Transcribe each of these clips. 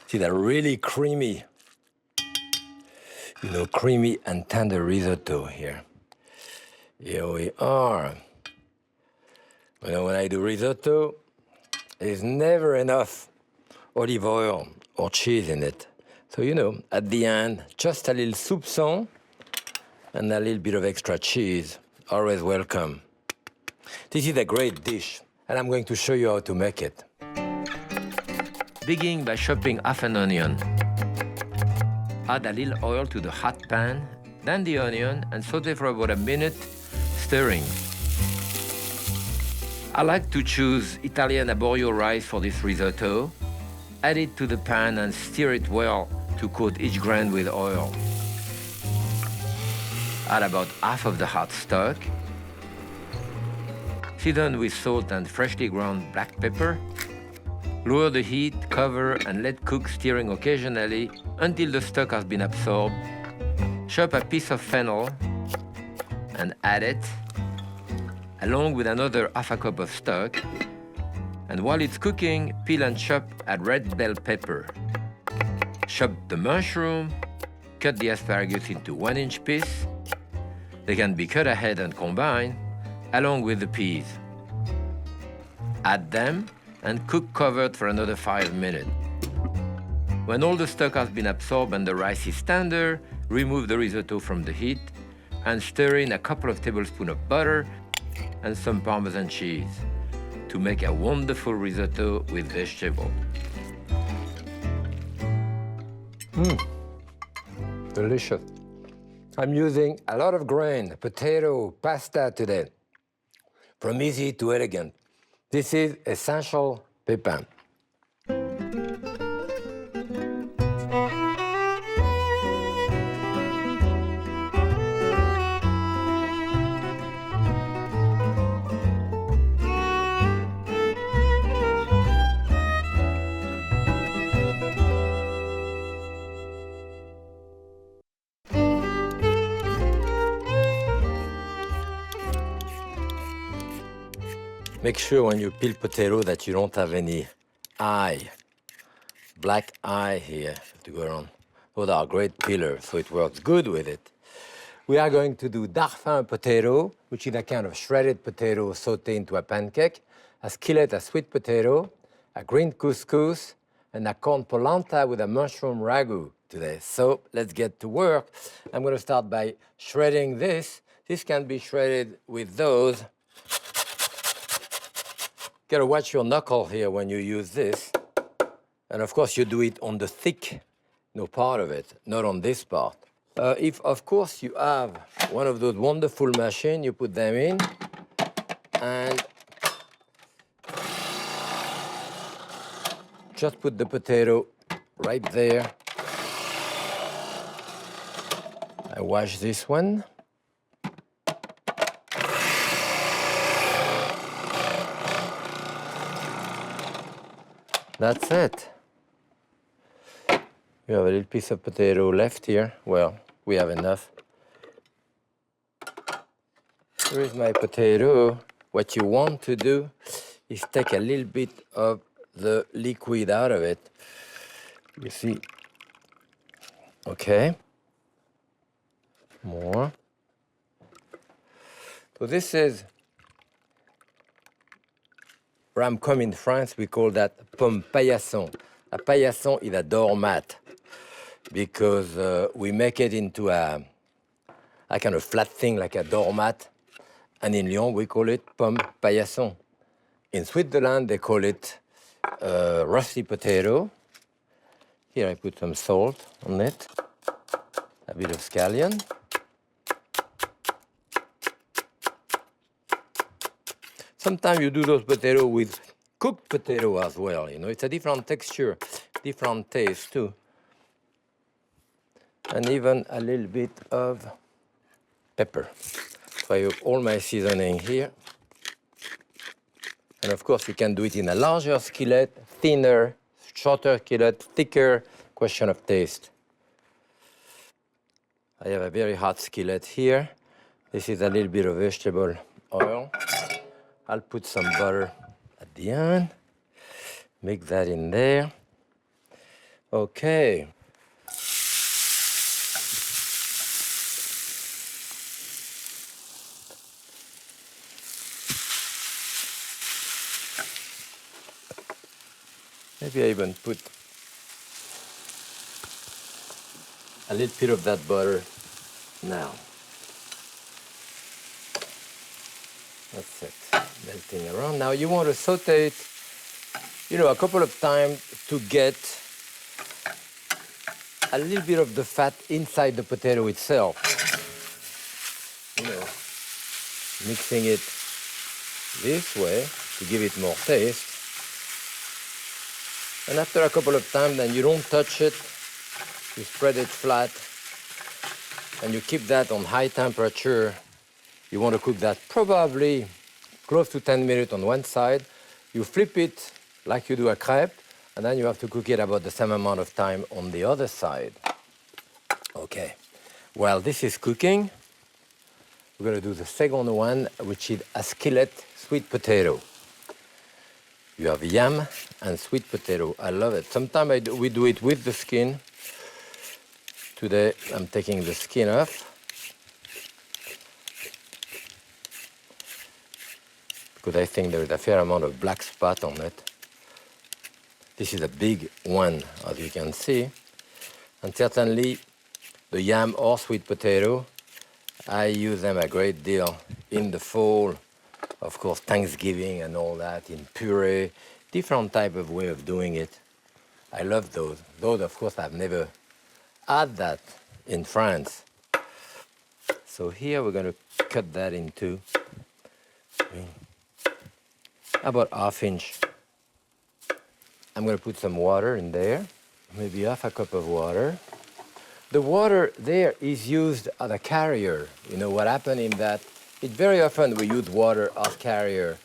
See that really creamy, creamy and tender risotto here. Here we are. When I do risotto, there's never enough olive oil or cheese in it. So, at the end, just a little soupçon and a little bit of extra cheese. Always welcome. This is a great dish, and I'm going to show you how to make it. Begin by chopping half an onion. Add a little oil to the hot pan, then the onion, and saute for about a minute, stirring. I like to choose Italian arborio rice for this risotto. Add it to the pan and stir it well to coat each grain with oil. Add about half of the hot stock. Season with salt and freshly ground black pepper. Lower the heat, cover, and let cook, stirring occasionally until the stock has been absorbed. Chop a piece of fennel and add it, along with another half a cup of stock. And while it's cooking, peel and chop a red bell pepper. Chop the mushroom, cut the asparagus into 1-inch pieces. They can be cut ahead and combined, along with the peas. Add them and cook covered for another 5 minutes. When all the stock has been absorbed and the rice is tender, remove the risotto from the heat and stir in a couple of tablespoons of butter and some Parmesan cheese to make a wonderful risotto with vegetables. Delicious. I'm using a lot of grain, potato, pasta today. From easy to elegant. This is essential Pépin. Make sure when you peel potato that you don't have any black eye here to go around. Those are great peelers, so it works good with it. We are going to do Darphin potato, which is a kind of shredded potato sauté into a pancake, a skillet, a sweet potato, a green couscous, and a corn polenta with a mushroom ragu today. So let's get to work. I'm going to start by shredding this. This can be shredded with those. Gotta watch your knuckle here when you use this. And of course, you do it on the thick part of it, not on this part. If, of course, you have one of those wonderful machines, you put them in and just put the potato right there. I wash this one. That's it. We have a little piece of potato left here. Well, we have enough. Here is my potato. What you want to do is take a little bit of the liquid out of it. You see? Okay. More. So this is, where I'm coming in France, we call that pomme paillasson. A paillasson is a doormat because we make it into a kind of flat thing like a doormat. And in Lyon, we call it pomme paillasson. In Switzerland, they call it rusty potato. Here I put some salt on it, a bit of scallion. Sometimes you do those potatoes with cooked potato as well, It's a different texture, different taste too. And even a little bit of pepper. So I have all my seasoning here. And of course, you can do it in a larger skillet, thinner, shorter skillet, thicker, question of taste. I have a very hot skillet here. This is a little bit of vegetable oil. I'll put some butter at the end. Mix that in there. Okay. Maybe I even put a little bit of that butter now. That's it, melting around. Now you want to saute it, a couple of times to get a little bit of the fat inside the potato itself. Mixing it this way to give it more taste. And after a couple of times, then you don't touch it, you spread it flat, and you keep that on high temperature. You want to cook that probably close to 10 minutes on one side. You flip it like you do a crepe, and then you have to cook it about the same amount of time on the other side. Okay, well, this is cooking. We're going to do the second one, which is a skillet sweet potato. You have yam and sweet potato. I love it. Sometimes we do it with the skin. Today, I'm taking the skin off. Because I think there is a fair amount of black spot on it. This is a big one, as you can see. And certainly, the yam or sweet potato, I use them a great deal in the fall. Of course, Thanksgiving and all that, in puree, different type of way of doing it. I love those. Those, of course, I've never had that in France. So here we're going to cut that into about ½ inch. I'm going to put some water in there, maybe half a cup of water. The water there is used as a carrier. You know what happened in that? It very often we use water as carrier.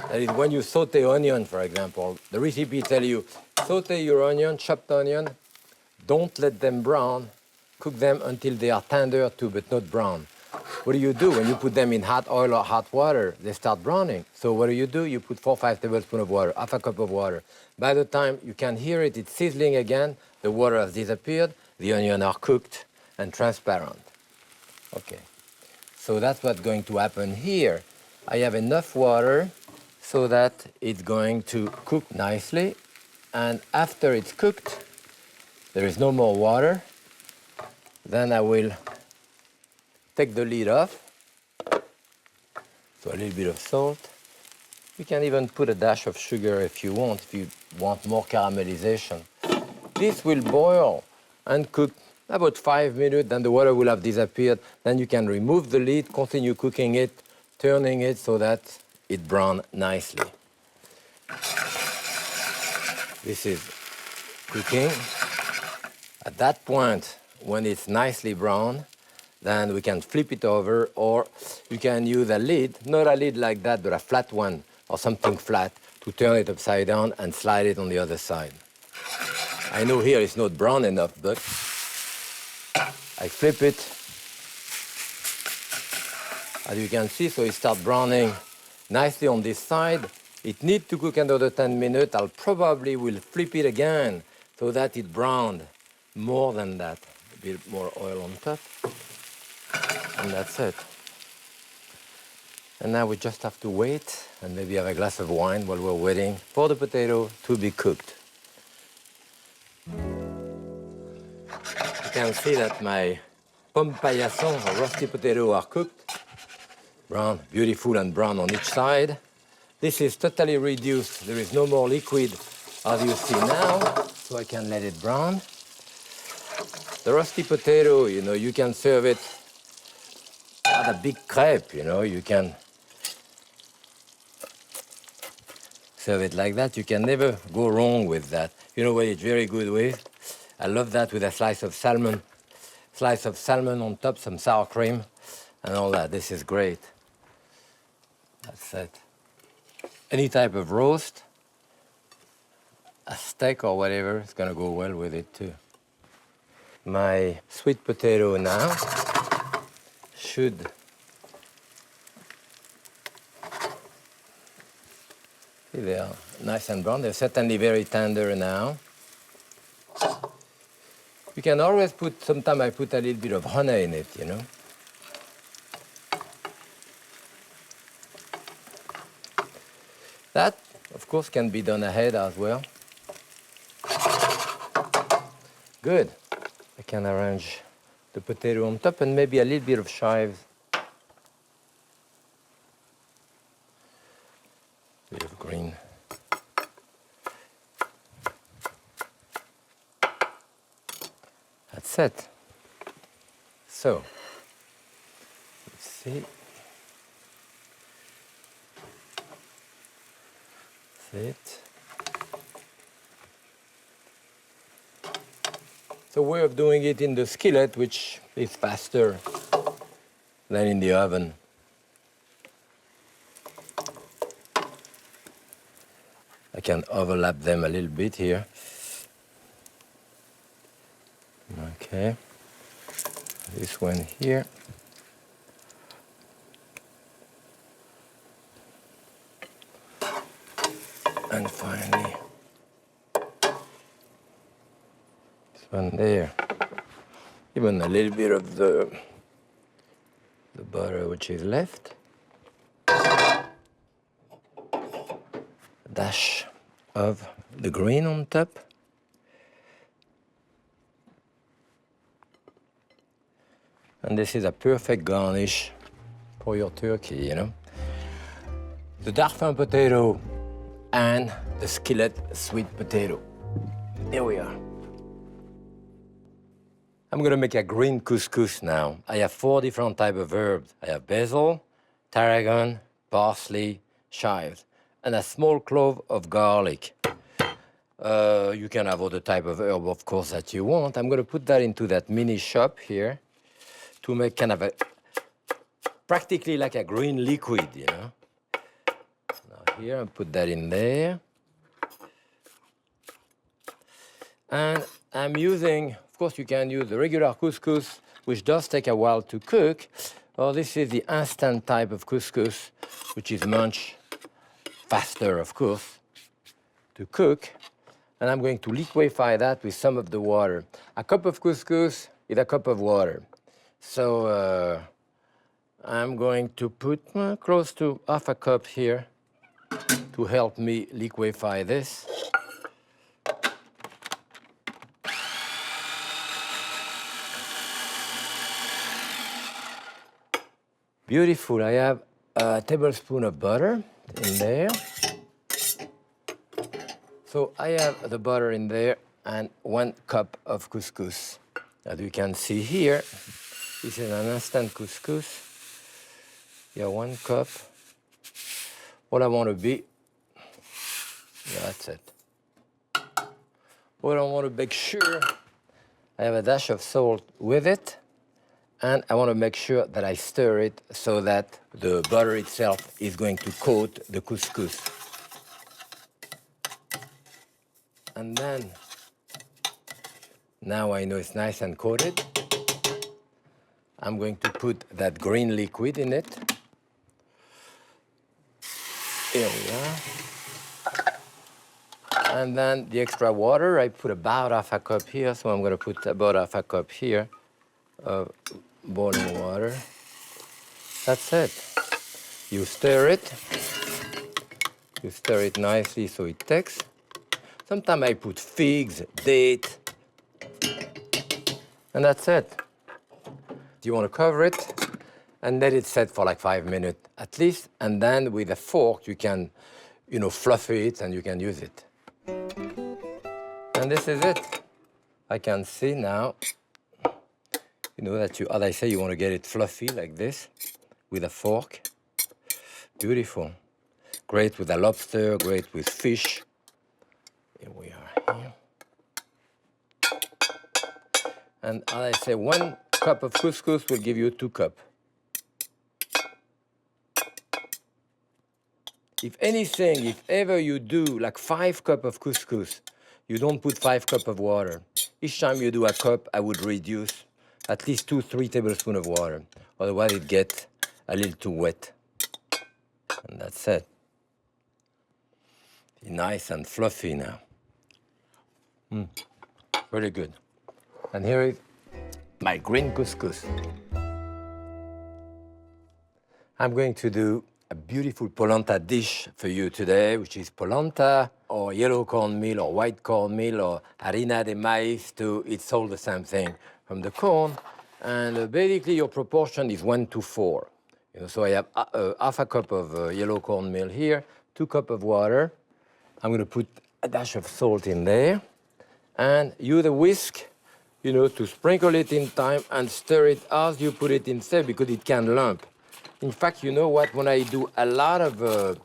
That is, when you saute onion, for example, the recipe tells you, saute your onion, chopped onion, don't let them brown, cook them until they are tender too, but not brown. What do? When you put them in hot oil or hot water, they start browning. So what do? You put 4 or 5 tablespoons of water, half a cup of water. By the time you can hear it, it's sizzling again, the water has disappeared, the onions are cooked and transparent. Okay. So that's what's going to happen here. I have enough water so that it's going to cook nicely. And after it's cooked, there is no more water. Then I will take the lid off. So a little bit of salt. You can even put a dash of sugar if you want more caramelization. This will boil and cook about 5 minutes, then the water will have disappeared. Then you can remove the lid, continue cooking it, turning it so that it browns nicely. This is cooking. At that point, when it's nicely brown, then we can flip it over, or you can use a lid, not a lid like that, but a flat one, or something flat, to turn it upside down and slide it on the other side. I know here it's not brown enough, but I flip it, as you can see, so it starts browning nicely on this side. It needs to cook another 10 minutes. I'll probably will flip it again so that it browned more than that. A bit more oil on top, and that's it. And now we just have to wait and maybe have a glass of wine while we're waiting for the potato to be cooked. You can see that my pomme paillasson, or rusty potato, are cooked. Brown, beautiful and brown on each side. This is totally reduced. There is no more liquid as you see now, so I can let it brown. The rusty potato, you can serve it as a big crepe, you can serve it like that. You can never go wrong with that. You know what it's very good with? I love that with a slice of salmon on top, some sour cream, and all that. This is great. That's it. Any type of roast, a steak or whatever, is going to go well with it too. My sweet potato now should see, they are nice and brown. They're certainly very tender now. You can always put, sometimes I put a little bit of honey in it, you know. That, of course, can be done ahead as well. Good. I can arrange the potato on top and maybe a little bit of chives. Bit of green. That's it. So, let's see. That's it. It's a way of doing it in the skillet, which is faster than in the oven. I can overlap them a little bit here. Okay. This one here. And finally, this one there. Even a little bit of the butter which is left. A dash of the green on top. And this is a perfect garnish for your turkey, you know. The Darphin potato and the skillet sweet potato. There we are. I'm gonna make a green couscous now. I have 4 different types of herbs. I have basil, tarragon, parsley, chives, and a small clove of garlic. You can have other type of herb, of course, that you want. I'm gonna put that into that mini shop here to make kind of a, practically like a green liquid, you know. Now here, I'll put that in there. And I'm using, of course, you can use the regular couscous, which does take a while to cook, or this is the instant type of couscous, which is much faster, of course, to cook. And I'm going to liquefy that with some of the water. A cup of couscous is a cup of water. So I'm going to put close to half a cup here to help me liquefy this. Beautiful. I have a tablespoon of butter in there. So I have the butter in there and 1 cup of couscous. As you can see here, this is an instant couscous. Yeah, 1 cup. What I want to be, yeah, that's it. What I want to make sure, I have a dash of salt with it, and I want to make sure that I stir it so that the butter itself is going to coat the couscous. And then, now I know it's nice and coated. I'm going to put that green liquid in it. Here we are. And then the extra water, I put about half a cup here, so I'm going to put about half a cup here of boiling water. That's it. You stir it. You stir it nicely so it takes. Sometimes I put figs, date, and that's it. You want to cover it and let it set for like 5 minutes at least, and then with a fork you can, you know, fluff it and you can use it. And this is it. I can see now, you know, that you, as I say, you want to get it fluffy like this with a fork. Beautiful. Great with a lobster, great with fish. Here we are here. And as I say, 1 cup of couscous will give you 2 cups. If anything, if ever you do like 5 cups of couscous, you don't put 5 cups of water. Each time you do a cup, I would reduce at least 2-3 tablespoons of water. Otherwise, it gets a little too wet. And that's it. Nice and fluffy now. Really good. And here is my green couscous. I'm going to do a beautiful polenta dish for you today, which is polenta or yellow cornmeal or white cornmeal or harina de maíz too. It's all the same thing from the corn. And basically your proportion is 1:4. So I have half a cup of yellow cornmeal here, 2 cups of water. I'm going to put a dash of salt in there and use a whisk, to sprinkle it in time and stir it as you put it in there because it can lump. In fact, you know what? When I do a lot of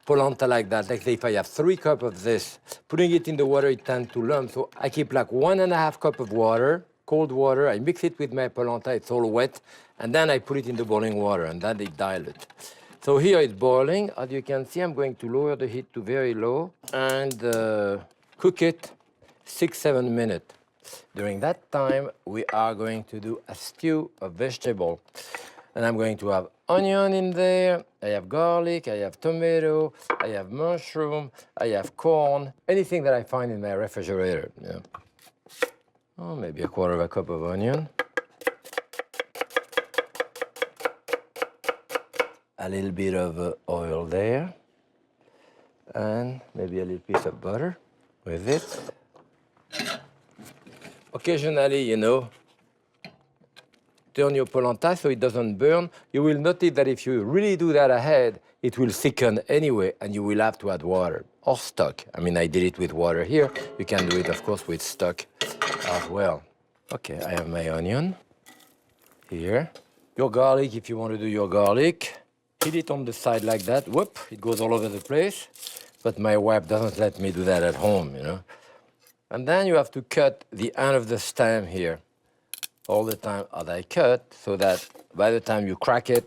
polenta like that, like say if I have 3 cups of this, putting it in the water, it tends to lump. So I keep like 1.5 cups of water, cold water. I mix it with my polenta. It's all wet. And then I put it in the boiling water, and then it dilutes. So here it's boiling. As you can see, I'm going to lower the heat to very low and cook it 6-7 minutes. During that time, we are going to do a stew of vegetable. And I'm going to have onion in there, I have garlic, I have tomato, I have mushroom, I have corn, anything that I find in my refrigerator. Oh, maybe 1/4 cup of onion. A little bit of oil there. And maybe a little piece of butter with it. Occasionally, turn your polenta so it doesn't burn. You will notice that if you really do that ahead, it will thicken anyway, and you will have to add water or stock. I mean, I did it with water here. You can do it, of course, with stock as well. Okay, I have my onion here. Your garlic, if you want to do your garlic, hit it on the side like that. Whoop, it goes all over the place. But my wife doesn't let me do that at home, And then you have to cut the end of the stem here all the time as I cut, so that by the time you crack it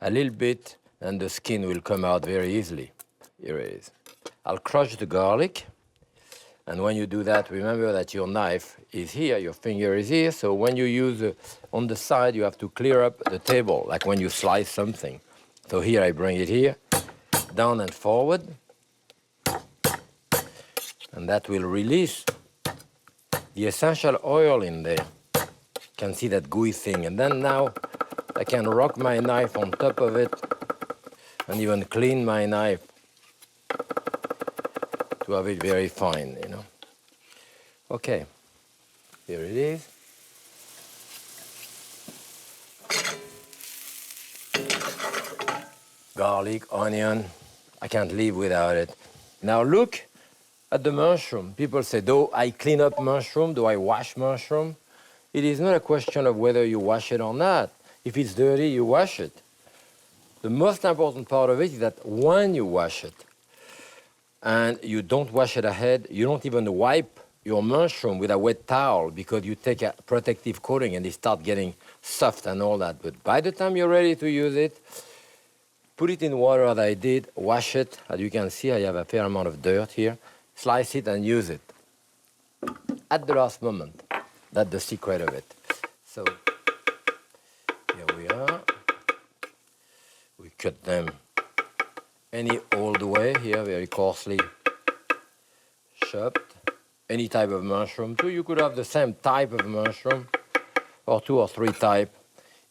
a little bit, and the skin will come out very easily. Here it is. I'll crush the garlic, and when you do that, remember that your knife is here, your finger is here, so when you use on the side, you have to clear up the table, like when you slice something. So here I bring it here, down and forward, and that will release the essential oil in there. Can see that gooey thing, and then now I can rock my knife on top of it and even clean my knife to have it very fine, Okay, here it is. Garlic, onion, I can't live without it. Now look at the mushroom. People say, do I clean up mushroom? Do I wash mushroom? It is not a question of whether you wash it or not. If it's dirty, you wash it. The most important part of it is that when you wash it, and you don't wash it ahead, you don't even wipe your mushroom with a wet towel because you take a protective coating and it starts getting soft and all that. But by the time you're ready to use it, put it in water as I did, wash it. As you can see, I have a fair amount of dirt here. Slice it and use it at the last moment. That's the secret of it. So here we are. We cut them any old way here, very coarsely chopped. Any type of mushroom too. You could have the same type of mushroom, or 2 or 3 types.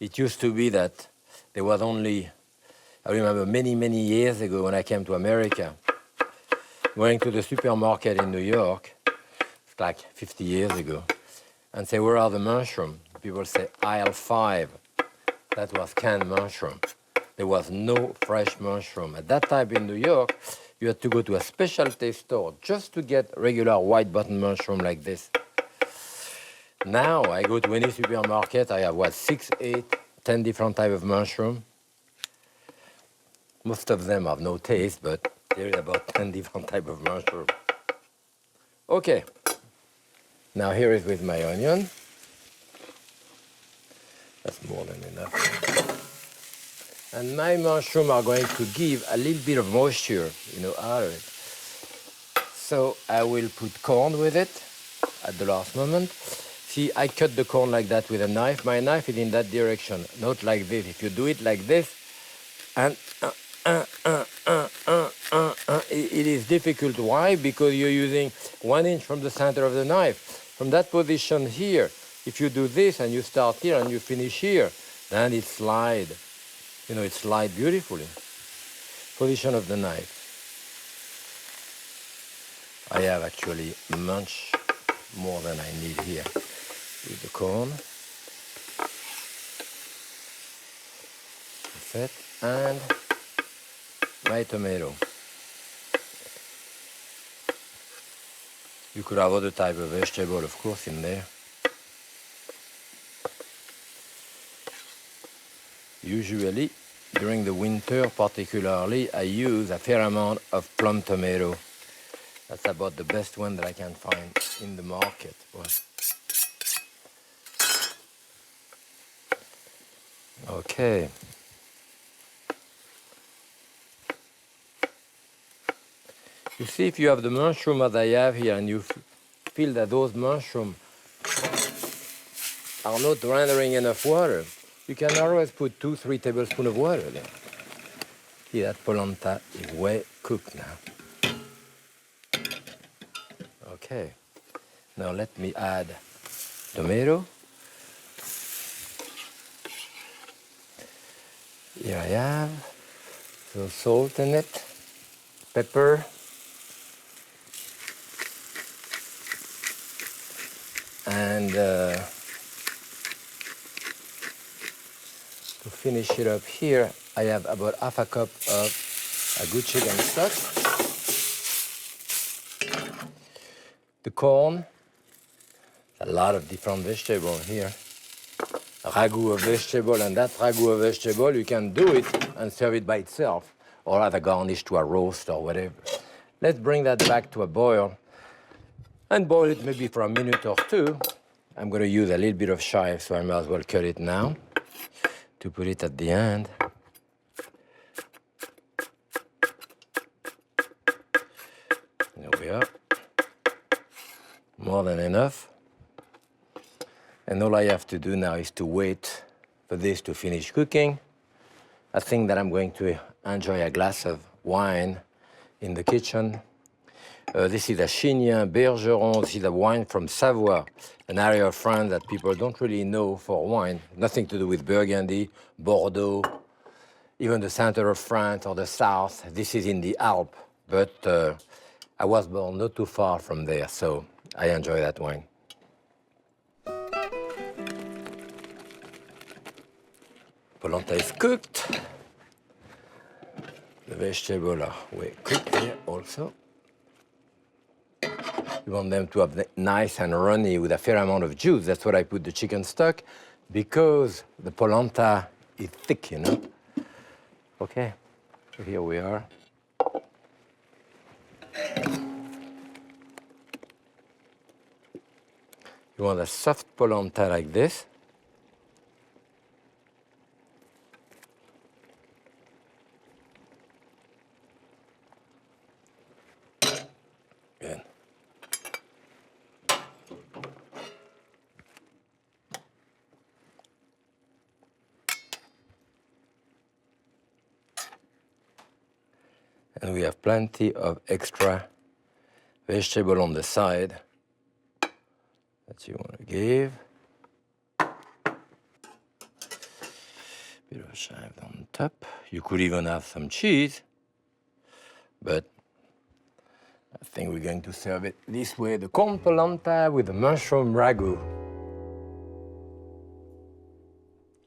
It used to be that there was only, I remember many years ago when I came to America, going to the supermarket in New York, it's like 50 years ago, and say, where are the mushrooms? People say, aisle 5. That was canned mushroom. There was no fresh mushroom. At that time in New York, you had to go to a specialty store just to get regular white button mushroom like this. Now, I go to any supermarket, I have, 6, 8, 10 different types of mushroom. Most of them have no taste, but there is about 10 different types of mushroom. Okay. Now here is with my onion. That's more than enough. And my mushroom are going to give a little bit of moisture, out of it. So I will put corn with it at the last moment. See, I cut the corn like that with a knife. My knife is in that direction, not like this. If you do it like this, and it is difficult. Why? Because you're using 1 inch from the center of the knife. From that position here, if you do this and you start here and you finish here, then it slide. It slide beautifully. Position of the knife. I have actually much more than I need here with the corn. That's it. And my tomato. You could have other type of vegetable, of course, in there. Usually, during the winter particularly, I use a fair amount of plum tomato. That's about the best one that I can find in the market. Okay. You see, if you have the mushroom as I have here and you feel that those mushrooms are not rendering enough water, you can always put 2-3 tablespoons of water there. See, that polenta is way cooked now. Okay, now let me add tomato. Here I have some salt in it, pepper, and to finish it up here, I have about half a cup of a good chicken stock. The corn, a lot of different vegetables here. A ragu of vegetable, and that ragu of vegetable, you can do it and serve it by itself, or add a garnish to a roast or whatever. Let's bring that back to a boil and boil it maybe for a minute or two. I'm going to use a little bit of chive, so I might as well cut it now to put it at the end. There we are. More than enough. And all I have to do now is to wait for this to finish cooking. I think that I'm going to enjoy a glass of wine in the kitchen. This is a Chignin Bergeron. This is a wine from Savory, an area of France that people don't really know for wine. Nothing to do with Burgundy, Bordeaux, even the center of France or the south. This is in the Alps, but I was born not too far from there, so I enjoy that wine. Polenta is cooked. The vegetables are well cooked here also. You want them to have nice and runny with a fair amount of juice. That's what I put the chicken stock, because the polenta is thick, Okay, so here we are. You want a soft polenta like this. Good. And we have plenty of extra vegetable on the side that you want to give. Bit of chive on top. You could even have some cheese, but I think we're going to serve it this way. The corn polenta with the mushroom ragu.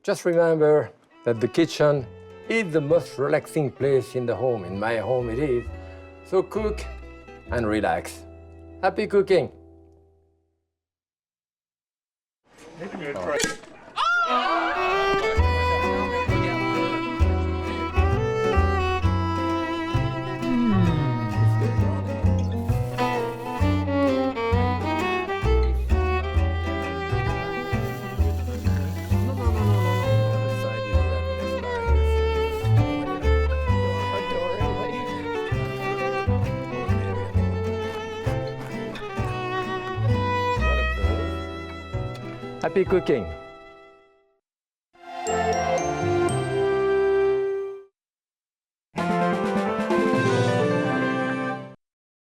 Just remember that the kitchen is the most relaxing place in the home. In my home it is. So cook and relax. Happy cooking. Happy cooking.